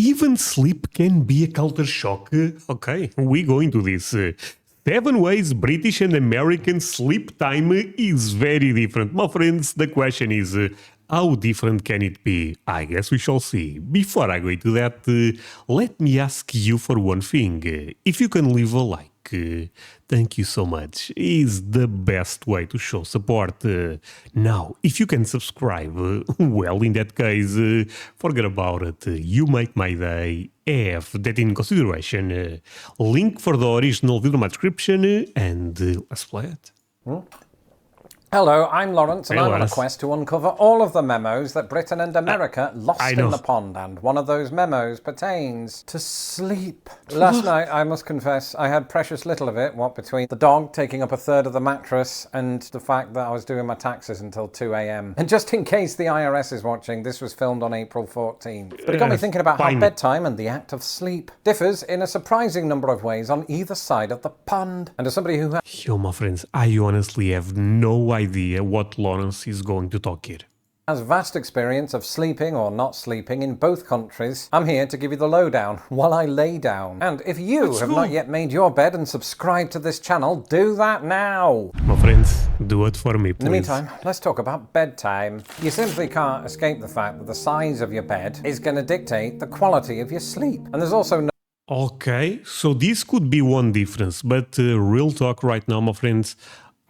even sleep can be a culture shock. Okay, we go into this. 7 ways British and American sleep time is very different. My friends, the question is, how different can it be? I guess we shall see. Before I go into that, let me ask you for one thing. If you can leave a like, thank you so much. Is the best way to show support. Now, if you can subscribe, well, in that case, forget about it. You make my day. Have that in consideration. Link for the original video in my description, and let's play it. Hello, I'm Lawrence, and Hey, I'm on a Lawrence. quest to uncover all of the memos that Britain and America lost I in know. the pond, and one of those memos pertains to sleep. Last night, I must confess, I had precious little of it, what between the dog taking up a third of the mattress and the fact that I was doing my taxes until 2 a.m. And just in case the IRS is watching, this was filmed on April 14th. But it got me thinking about fine. how bedtime and the act of sleep differs in a surprising number of ways on either side of the pond. And as somebody who Yo, my friends, I honestly have no idea what Lawrence is going to talk here. has vast experience of sleeping or not sleeping in both countries, I'm here to give you the lowdown while I lay down. And if you Let's have go. not yet made your bed and subscribed to this channel, do that now. My friends, do it for me, please. In the meantime, let's talk about bedtime. You simply can't escape the fact that the size of your bed is going to dictate the quality of your sleep. And there's also no Okay, so this could be one difference, but real talk right now, my friends,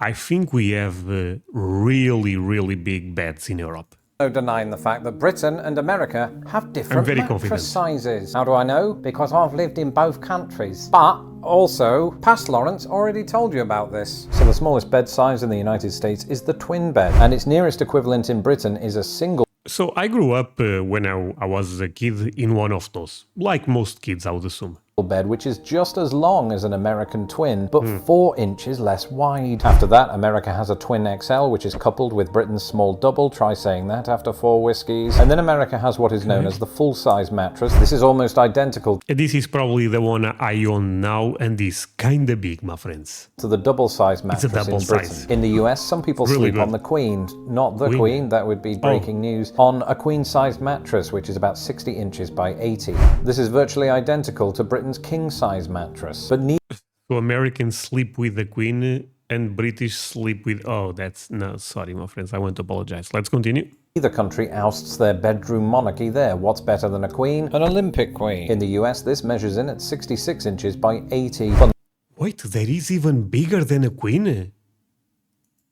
I think we have really big beds in Europe. denying the fact that Britain and America have different very mattress confident. sizes. How do I know? Because I've lived in both countries. But also, past Lawrence already told you about this. So the smallest bed size in the United States is the twin bed, and its nearest equivalent in Britain is a single So I grew up when I was a kid in one of those, like most kids, I would assume. bed, which is just as long as an American twin, but 4 inches less wide. After that, America has a twin XL, which is coupled with Britain's small double. Try saying that after 4 whiskeys. And then America has what is known as the full-size mattress. This is almost identical This is probably the one I own now, and is kinda big, my friends. to the double-size mattress double in Britain. size. In the US, some people Really sleep good. on the queen, not the queen, that would be breaking news, on a queen-sized mattress, which is about 60 inches by 80. This is virtually identical to Britain's king-size mattress, but So Americans sleep with the queen and British sleep with... Oh, that's... No, sorry, my friends, I want to apologize. Let's continue. neither country ousts their bedroom monarchy there. What's better than a queen? An Olympic queen. In the US, this measures in at 66 inches by 80. Wait, there is even bigger than a queen?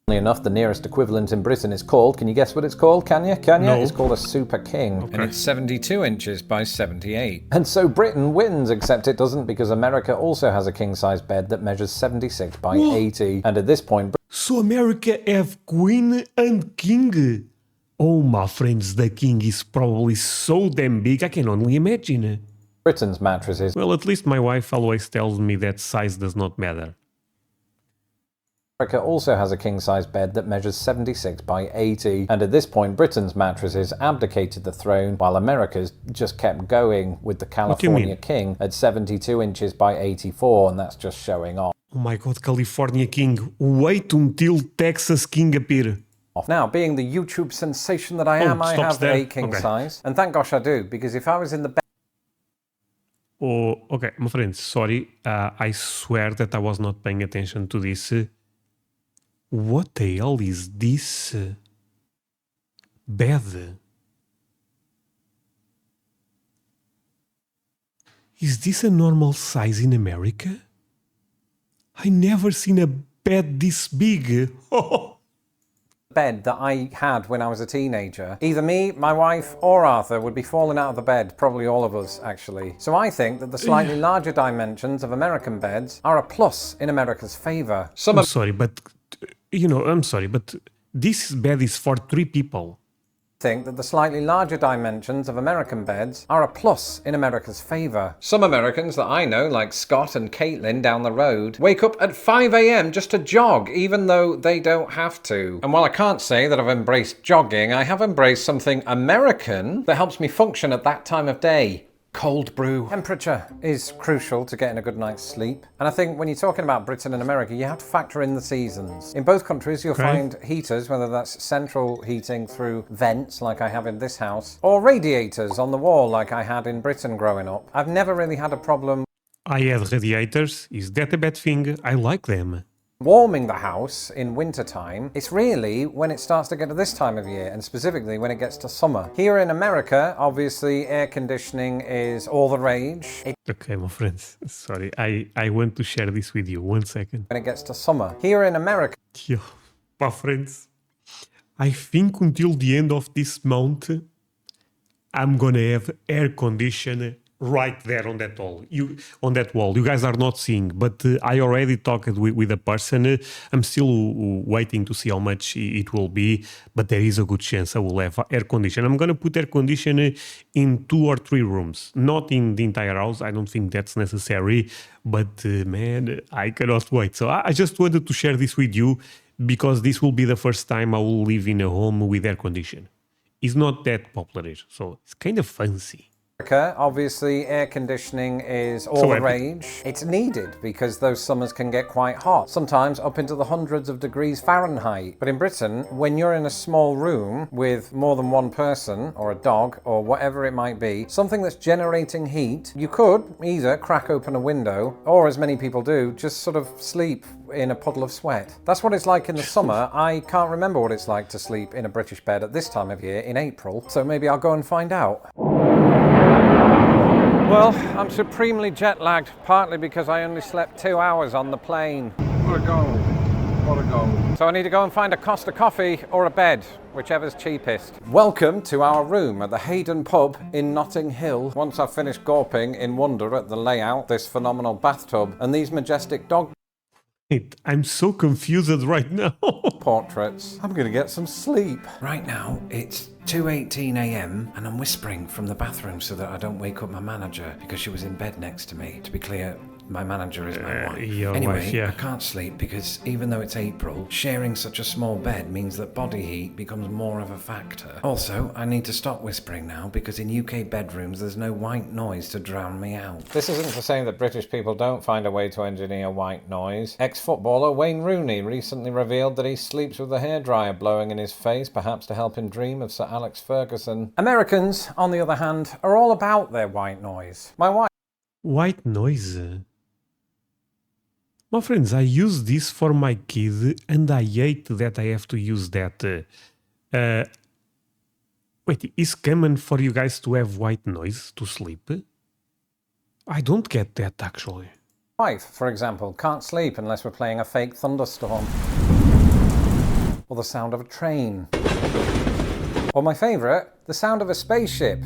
Funnily enough, the nearest equivalent in Britain is called, can you guess what it's called? Can you? No. It's called a super king. Okay. And it's 72 inches by 78. And so Britain wins, except it doesn't, because America also has a king-size bed that measures 76 by 80. And at this point, So America have queen and king? Oh, my friends, the king is probably so damn big, I can only imagine. Britain's mattress is Well, at least my wife always tells me that size does not matter. America also has a king-size bed that measures 76 by 80. And at this point, Britain's mattresses abdicated the throne, while America's just kept going with the do you California mean? king at 72 inches by 84, and that's just showing off. Oh my god, California king, wait until Texas king appear. Now, being the YouTube sensation that I am, I stops have there. a king-size. And thank gosh I do, because if I was in the bed Oh, okay, my friends, sorry, I swear that I was not paying attention to this. What the hell is this bed? Is this a normal size in America? I never seen a bed this big. bed that I had when I was a teenager, either me, my wife, or Arthur would be falling out of the bed, probably all of us actually. So I think that the slightly larger dimensions of American beds are a plus in America's favour. I'm sorry, but I'm sorry, but this bed is for 3 people. Think that the slightly larger dimensions of American beds are a plus in America's favour. Some Americans that I know, like Scott and Caitlin down the road, wake up at 5 a.m. just to jog, even though they don't have to. And while I can't say that I've embraced jogging, I have embraced something American that helps me function at that time of day. cold brew. Temperature is crucial to getting a good night's sleep. And I think when you're talking about Britain and America, you have to factor in the seasons. In both countries, you'll find heaters, whether that's central heating through vents like I have in this house, or radiators on the wall like I had in Britain growing up. I've never really had a problem I had radiators. Is that a bad thing? I like them. warming the house in wintertime. It's really when it starts to get to this time of year, and specifically when it gets to summer. Here in America, obviously air conditioning is all the rage. Okay, my friends. Sorry, I want to share this with you. 1 second. When it gets to summer. Here in America, Yeah, my friends. I think until the end of this month, I'm gonna have air conditioner right there on that wall. You guys are not seeing, but I already talked with a person. I'm still waiting to see how much it will be, but there is a good chance I will have air conditioner. I'm gonna put air conditioner in 2 or 3 rooms, not in the entire house. I don't think that's necessary, but man, I cannot wait. So I just wanted to share this with you because this will be the first time I will live in a home with air conditioner. It's not that popular, so it's kind of fancy. obviously air conditioning is all the rage. It's needed because those summers can get quite hot, sometimes up into the hundreds of degrees Fahrenheit. But in Britain, when you're in a small room with more than one person or a dog or whatever it might be, something that's generating heat, you could either crack open a window or, as many people do, just sort of sleep in a puddle of sweat. That's what it's like in the summer. I can't remember what it's like to sleep in a British bed at this time of year in April, so maybe I'll go and find out. Well, I'm supremely jet lagged, partly because I only slept 2 hours on the plane. What a goal. What a goal. So I need to go and find a Costa coffee or a bed, whichever's cheapest. Welcome to our room at the Hayden pub in Notting Hill. Once I've finished gawping in wonder at the layout, this phenomenal bathtub, and these majestic dog I'm so confused right now. portraits, I'm gonna get some sleep. Right now, it's 2:18 a.m. and I'm whispering from the bathroom so that I don't wake up my manager because she was in bed next to me. To be clear, my manager is my wife. Your Anyway, wife, yeah. I can't sleep because even though it's April, sharing such a small bed means that body heat becomes more of a factor. Also, I need to stop whispering now because in UK bedrooms there's no white noise to drown me out. This isn't to say that British people don't find a way to engineer white noise. Ex-footballer Wayne Rooney recently revealed that he sleeps with a hairdryer blowing in his face, perhaps to help him dream of Sir Alex Ferguson. Americans, on the other hand, are all about their white noise. My wife White noise. My friends, I use this for my kid and I hate that I have to use that. Wait, is common for you guys to have white noise to sleep? I don't get that actually. wife, for example, can't sleep unless we're playing a fake thunderstorm. Or the sound of a train. Or my favourite, the sound of a spaceship.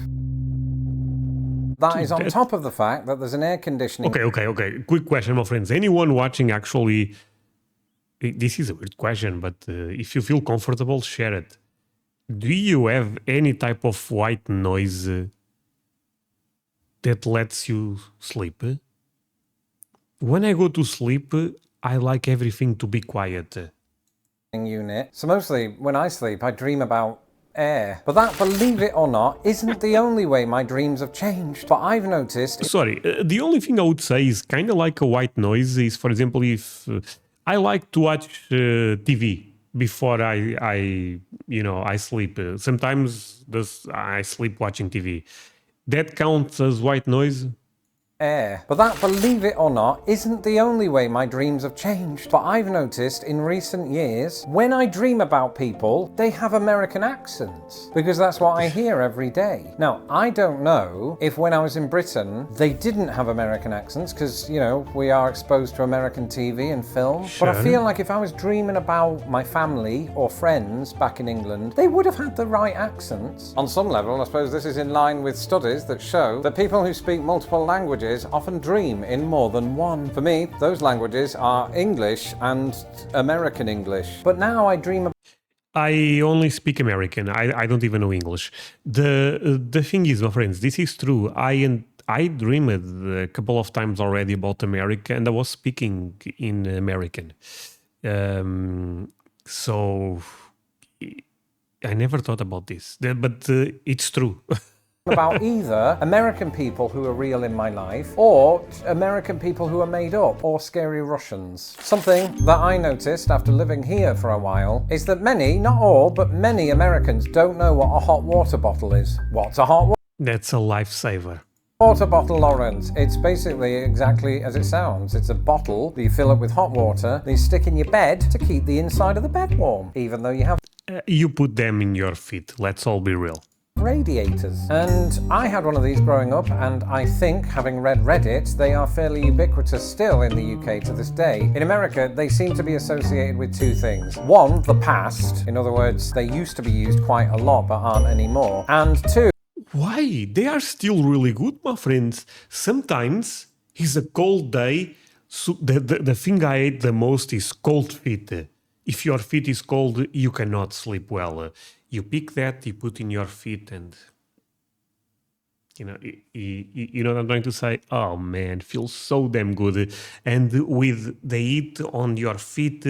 That is on top of the fact that there's an air conditioning. Okay. Quick question, my friends. Anyone watching actually... This is a weird question, but if you feel comfortable, share it. Do you have any type of white noise that lets you sleep? When I go to sleep, I like everything to be quiet. Unit. So mostly when I sleep, I dream about air. But that, believe it or not, isn't the only way my dreams have changed. But I've noticed... Sorry, the only thing I would say is kind of like a white noise is, for example, if I like to watch TV before I sleep. Sometimes I sleep watching TV. That counts as white noise? Air. But that, believe it or not, isn't the only way my dreams have changed. But I've noticed in recent years, when I dream about people, they have American accents. Because that's what I hear every day. Now, I don't know if when I was in Britain, they didn't have American accents, because, you know, we are exposed to American TV and film. Sure. But I feel like if I was dreaming about my family or friends back in England, they would have had the right accents. On some level, I suppose this is in line with studies that show that people who speak multiple languages often dream in more than one. For me, those languages are English and American English. But now I dream I only speak American. I don't even know English. The thing is, my friends, this is true. I dreamed a couple of times already about America, and I was speaking in American. So I never thought about this, but it's true. about either American people who are real in my life or American people who are made up or scary Russians. Something that I noticed after living here for a while is that many, not all, but many Americans don't know what a hot water bottle is. What's a hot That's a lifesaver. water bottle, Lawrence? It's basically exactly as it sounds. It's a bottle that you fill up with hot water that you stick in your bed to keep the inside of the bed warm, even though you have You put them in your feet, let's all be real. radiators. And I had one of these growing up, and I think, having read Reddit, they are fairly ubiquitous still in the UK to this day. In America, they seem to be associated with two things. One, the past. In other words, they used to be used quite a lot but aren't anymore. And two, Why? They are still really good, my friends. Sometimes it's a cold day. So the thing I hate the most is cold feet. If your feet is cold, you cannot sleep well. You pick that, you put in your feet, and you know what I'm trying to say? Oh man, feels so damn good. And with the heat on your feet,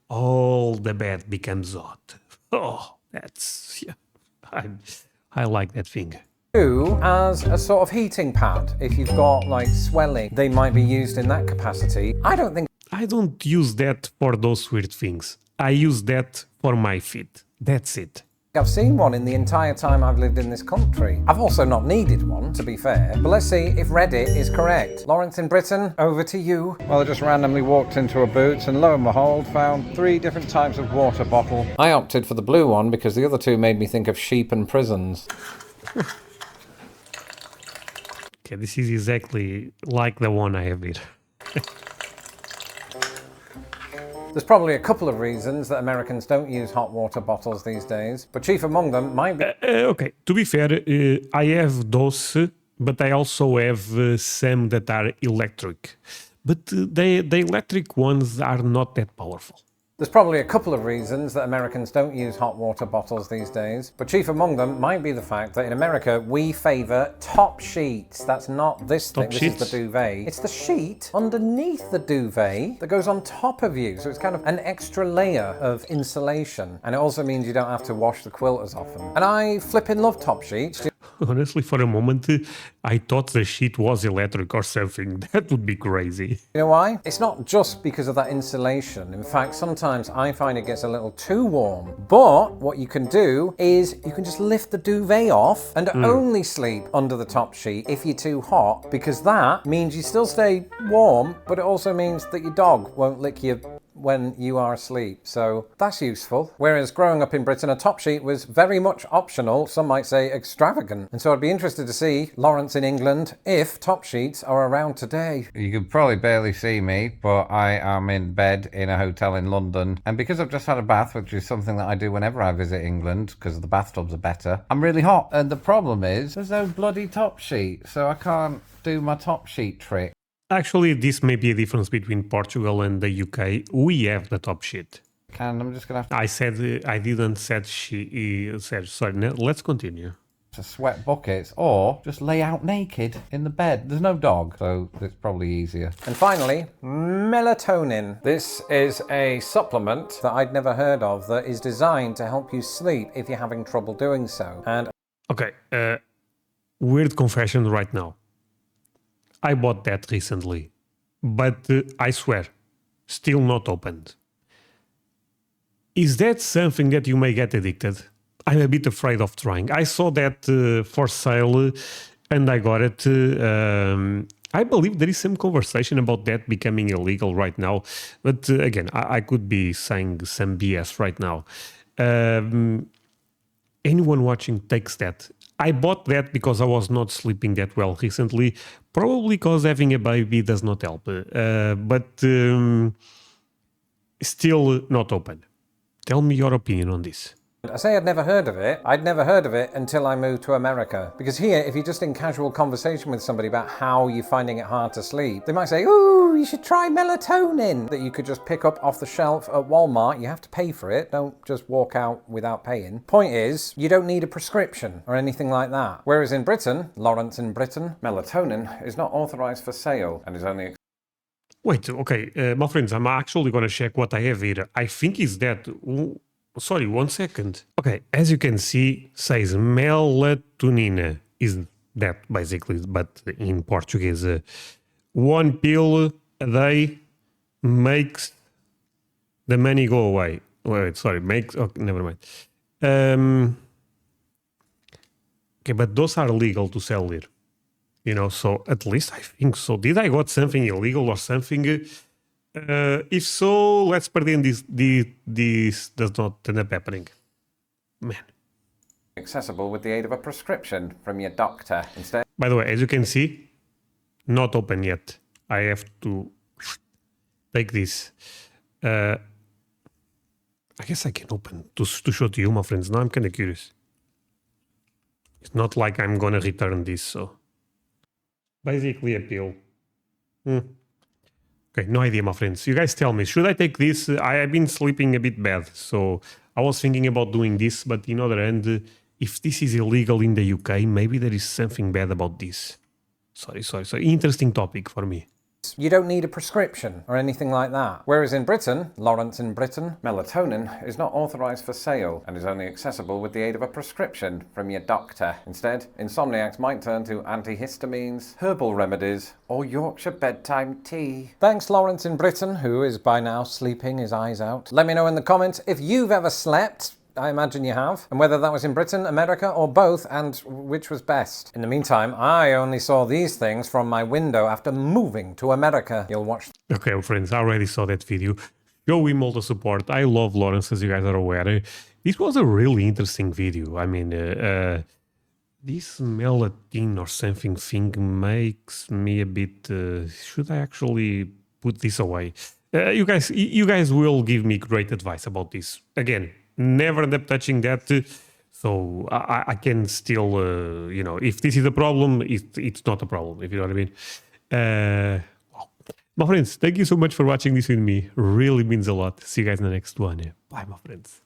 all the bed becomes hot. Oh, that's yeah. I like that thing. as a sort of heating pad. If you've got like swelling, they might be used in that capacity. I don't use that for those weird things. I use that for my feet. That's it. I've seen one in the entire time I've lived in this country. I've also not needed one, to be fair. But let's see if Reddit is correct. Lawrence in Britain, over to you. Well, I just randomly walked into a Boots and lo and behold, found 3 different types of water bottle. I opted for the blue one because the other two made me think of sheep and prisons. Okay, this is exactly like the one I have here. There's probably a couple of reasons that Americans don't use hot water bottles these days, but chief among them might be... Okay, to be fair, I have those, but I also have some that are electric. But the electric ones are not that powerful. There's probably a couple of reasons that Americans don't use hot water bottles these days, but chief among them might be the fact that in America we favour top sheets. That's not this thing, this is the duvet. It's the sheet underneath the duvet that goes on top of you, so it's kind of an extra layer of insulation, and it also means you don't have to wash the quilt as often. And I flipping love top sheets. Honestly, for a moment, I thought the sheet was electric or something. That would be crazy. You know why? It's not just because of that insulation. In fact, sometimes I find it gets a little too warm. But what you can do is you can just lift the duvet off and only sleep under the top sheet if you're too hot, because that means you still stay warm, but it also means that your dog won't lick you when you are asleep, so that's useful. Whereas growing up in Britain, a top sheet was very much optional, some might say extravagant. And so I'd be interested to see, Lawrence in England, if top sheets are around today. You can probably barely see me, but I am in bed in a hotel in London. And because I've just had a bath, which is something that I do whenever I visit England, because the bathtubs are better, I'm really hot. And the problem is, there's no bloody top sheet, so I can't do my top sheet trick. Actually, this may be a difference between Portugal and the UK. We have the top sheet. I'm just going to have I said, I didn't said she said, sorry, let's continue. to sweat buckets or just lay out naked in the bed. There's no dog, so it's probably easier. And finally, melatonin. This is a supplement that I'd never heard of that is designed to help you sleep if you're having trouble doing so. And Okay, weird confession right now. I bought that recently, but I swear, still not opened. Is that something that you may get addicted? I'm a bit afraid of trying. I saw that for sale and I got it. I believe there is some conversation about that becoming illegal right now. But again, I could be saying some BS right now. Anyone watching takes that. I bought that because I was not sleeping that well recently. Probably because having a baby does not help. But still not open. Tell me your opinion on this. I say I'd never heard of it. I'd never heard of it until I moved to America. Because here, if you're just in casual conversation with somebody about how you're finding it hard to sleep, they might say, ooh, you should try melatonin, that you could just pick up off the shelf at Walmart. You have to pay for it. Don't just walk out without paying. Point is, you don't need a prescription or anything like that. Whereas in Britain, Lawrence in Britain, melatonin is not authorized for sale and is only... Wait, okay, my friends, I'm actually going to check what I have here. I think it's that... Sorry, 1 second. Okay, as you can see, says melatonin. is that basically, but in Portuguese. One pill a day makes the money go away. Wait, sorry, makes... Okay, never mind. Okay, but those are legal to sell here. You know, so at least I think so. Did I got something illegal or something? If so, let's pretend this does not end up happening. Man. accessible with the aid of a prescription from your doctor instead. By the way, as you can see, not open yet. I have to take this. I guess I can open to show to you, my friends. Now I'm kind of curious. It's not like I'm gonna return this, so basically a pill. Okay, no idea, my friends. You guys tell me, should I take this? I have been sleeping a bit bad, so I was thinking about doing this, but on the other hand, if this is illegal in the UK, maybe there is something bad about this. Sorry. Interesting topic for me. You don't need a prescription or anything like that. Whereas in Britain, Lawrence in Britain, melatonin is not authorised for sale and is only accessible with the aid of a prescription from your doctor. Instead, insomniacs might turn to antihistamines, herbal remedies, or Yorkshire bedtime tea. Thanks, Lawrence in Britain, who is by now sleeping his eyes out. Let me know in the comments if you've ever slept. I imagine you have, and whether that was in Britain, America, or both, and which was best. In the meantime, I only saw these things from my window after moving to America. You'll watch. Okay, well, friends, I already saw that video. Show him all the support. I love Lawrence, as you guys are aware. This was a really interesting video. I mean, this melatonin or something thing makes me a bit... should I actually put this away? You guys will give me great advice about this. Again, never end up touching that, so I can still, if this is a problem, it's not a problem, if you know what I mean. Well, my friends, thank you so much for watching this with me. Really means a lot. See you guys in the next one. Bye, my friends.